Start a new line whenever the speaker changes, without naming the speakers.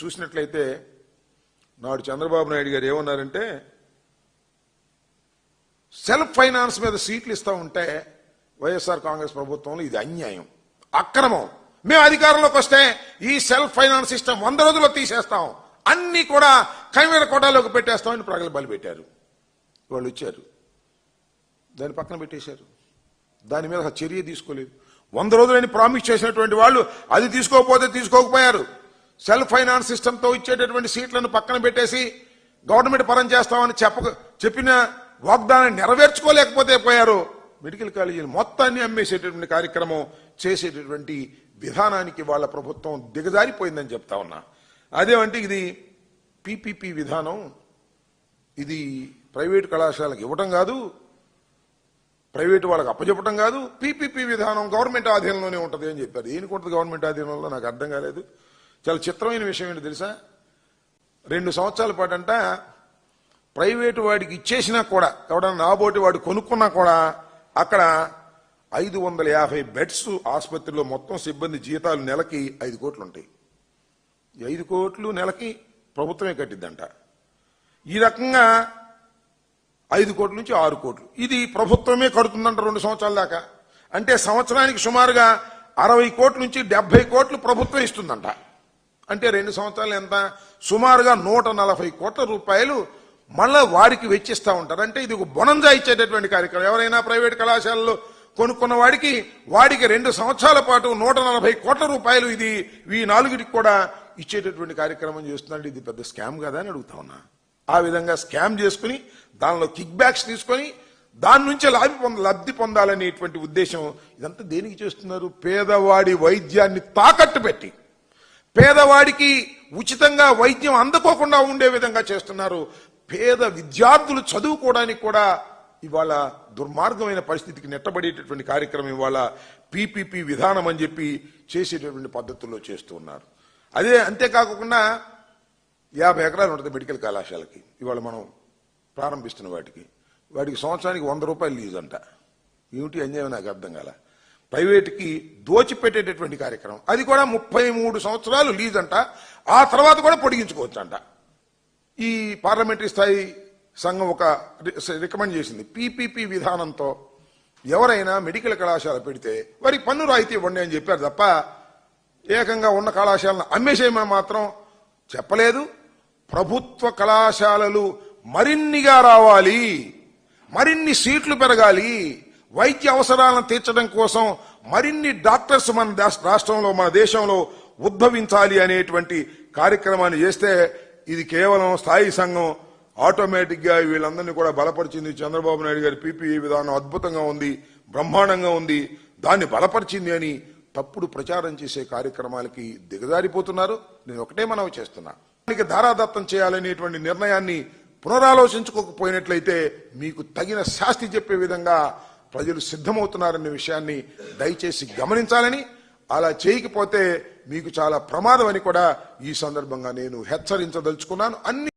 చూసినట్లయితే నాడు చంద్రబాబు నాయుడు గారు ఏమన్నారంటే సెల్ఫ్ ఫైనాన్స్ మీద సీట్లు ఇస్తూ ఉంటే వైఎస్ఆర్ కాంగ్రెస్ ప్రభుత్వంలో ఇది అన్యాయం, అక్రమం. మేము అధికారంలోకి వస్తే ఈ సెల్ఫ్ ఫైనాన్స్ సిస్టమ్ 100 రోజుల్లో తీసేస్తాం, అన్ని కూడా కైమేర కోటాలోకి పెట్టేస్తామని ప్రగల్భాలు పెట్టారు. వాళ్ళు వచ్చారు, దాన్ని పక్కన పెట్టేశారు. దాని మీద చర్య తీసుకోలేదు. 100 రోజులని ప్రామిస్ చేసినటువంటి వాళ్ళు అది తీసుకోకపోతే తీసుకోకపోయారు. సెల్ఫ్ ఫైనాన్స్ సిస్టంతో ఇచ్చేటటువంటి సీట్లను పక్కన పెట్టేసి గవర్నమెంట్ పరం చేస్తామని చెప్పిన వాగ్దానాన్ని నెరవేర్చుకోలేకపోతే పోయారు. మెడికల్ కాలేజీలు మొత్తాన్ని అమ్మేసేటటువంటి కార్యక్రమం చేసేటటువంటి విధానానికి వాళ్ళ ప్రభుత్వం దిగజారిపోయిందని చెప్తా ఉన్నా. అదేమంటే ఇది పీపీపీ విధానం, ఇది ప్రైవేటు కళాశాలకు ఇవ్వటం కాదు, ప్రైవేటు వాళ్ళకి అప్పచెప్పటం కాదు, పీపీపీ విధానం గవర్నమెంట్ ఆధీనంలోనే ఉంటుంది అని చెప్పారు. దేనికి ఉంటుంది గవర్నమెంట్ ఆధీనంలో నాకు అర్థం కాలేదు. చాలా చిత్రమైన విషయం ఏంటి తెలుసా, 2 సంవత్సరాల పాటు అంట ప్రైవేటు వాడికి ఇచ్చేసినా కూడా, ఎవడన్నా నాబోటి వాడు కొనుక్కున్నా కూడా అక్కడ 550 బెడ్స్ ఆసుపత్రిలో మొత్తం సిబ్బంది జీతాలు నెలకి 5 కోట్లు ఉంటాయి. 5 కోట్లు నెలకి ప్రభుత్వమే కట్టిద్దంట. ఈ రకంగా 5 కోట్ల నుంచి 6 కోట్లు ఇది ప్రభుత్వమే కడుతుందంట 2 సంవత్సరాల దాకా. అంటే సంవత్సరానికి సుమారుగా 60 కోట్ల నుంచి 70 కోట్లు ప్రభుత్వం ఇస్తుందంట. అంటే 2 సంవత్సరాలు ఎంత, సుమారుగా 140 కోట్ల రూపాయలు మళ్ళా వారికి వెచ్చిస్తూ ఉంటారు. అంటే ఇది ఒక బొనంజా ఇచ్చేటటువంటి కార్యక్రమం. ఎవరైనా ప్రైవేట్ కళాశాలలో కొనుక్కున్న వాడికి 2 సంవత్సరాల పాటు 140 కోట్ల రూపాయలు ఇది ఈ 4టికి కూడా ఇచ్చేటటువంటి కార్యక్రమం చేస్తున్నాడు. ఇది పెద్ద స్కామ్ కదా అని అడుగుతా ఉన్నా. ఆ విధంగా స్కామ్ చేసుకుని దానిలో కిక్ బ్యాక్స్ తీసుకొని దాని నుంచే లబ్ధి పొందాలనేటువంటి ఉద్దేశం. ఇదంతా దేనికి చేస్తున్నారు? పేదవాడి వైద్యాన్ని తాకట్టు పెట్టి పేదవాడికి ఉచితంగా వైద్యం అందుకోకుండా ఉండే విధంగా చేస్తున్నారు. పేద విద్యార్థులు చదువుకోవడానికి కూడా ఇవాళ దుర్మార్గమైన పరిస్థితికి నెట్టబడేటటువంటి కార్యక్రమం ఇవాళ పీపీపీ విధానం అని చెప్పి చేసేటటువంటి పద్ధతుల్లో చేస్తూ ఉన్నారు. అదే అంతేకాకుండా 50 ఎకరాలు ఉంటుంది మెడికల్ కళాశాలకి. ఇవాళ మనం ప్రారంభిస్తున్న వాటికి సంవత్సరానికి 100 రూపాయలు లీజ్ అంట. ఏమిటి అన్యాయం నాకు అర్థం కాల. ప్రైవేట్కి దోచిపెట్టేటటువంటి కార్యక్రమం. అది కూడా 33 సంవత్సరాలు లీజ్ అంట. ఆ తర్వాత కూడా పొడిగించుకోవచ్చు అంట. ఈ పార్లమెంటరీ స్థాయి సంఘం ఒక రికమెండ్ చేసింది, పీపీపీ విధానంతో ఎవరైనా మెడికల్ కళాశాల పెడితే వారికి పన్ను రాయితీ ఇవ్వండి అని చెప్పారు తప్ప ఏకంగా ఉన్న కళాశాలను అమ్మేసేయమని మాత్రం చెప్పలేదు. ప్రభుత్వ కళాశాలలు మరిన్నిగా రావాలి, మరిన్ని సీట్లు పెరగాలి, వైద్య అవసరాలను తీర్చడం కోసం మరిన్ని డాక్టర్స్ మన రాష్ట్రంలో మన దేశంలో ఉద్భవించాలి అనేటువంటి కార్యక్రమాన్ని చేస్తే ఇది కేవలం స్థాయి సంఘం ఆటోమేటిక్ గా వీళ్ళందరినీ కూడా బలపరిచింది. చంద్రబాబు నాయుడు గారి పీపీఈ విధానం అద్భుతంగా ఉంది, బ్రహ్మాండంగా ఉంది, దాన్ని బలపరిచింది అని తప్పుడు ప్రచారం చేసే కార్యక్రమాలకి దిగజారిపోతున్నారు. నేను ఒకటే మనవి చేస్తున్నా, ధారాదత్తం చేయాలనేటువంటి నిర్ణయాన్ని పునరాలోచించుకోకపోయినట్లయితే మీకు తగిన శాస్తి చెప్పే విధంగా ప్రజలు సిద్ధమవుతున్నారనే విషయాన్ని దయచేసి గమనించాలని, అలా చేయకపోతే మీకు చాలా ప్రమాదం అని కూడా ఈ సందర్భంగా నేను హెచ్చరించదలుచుకున్నాను.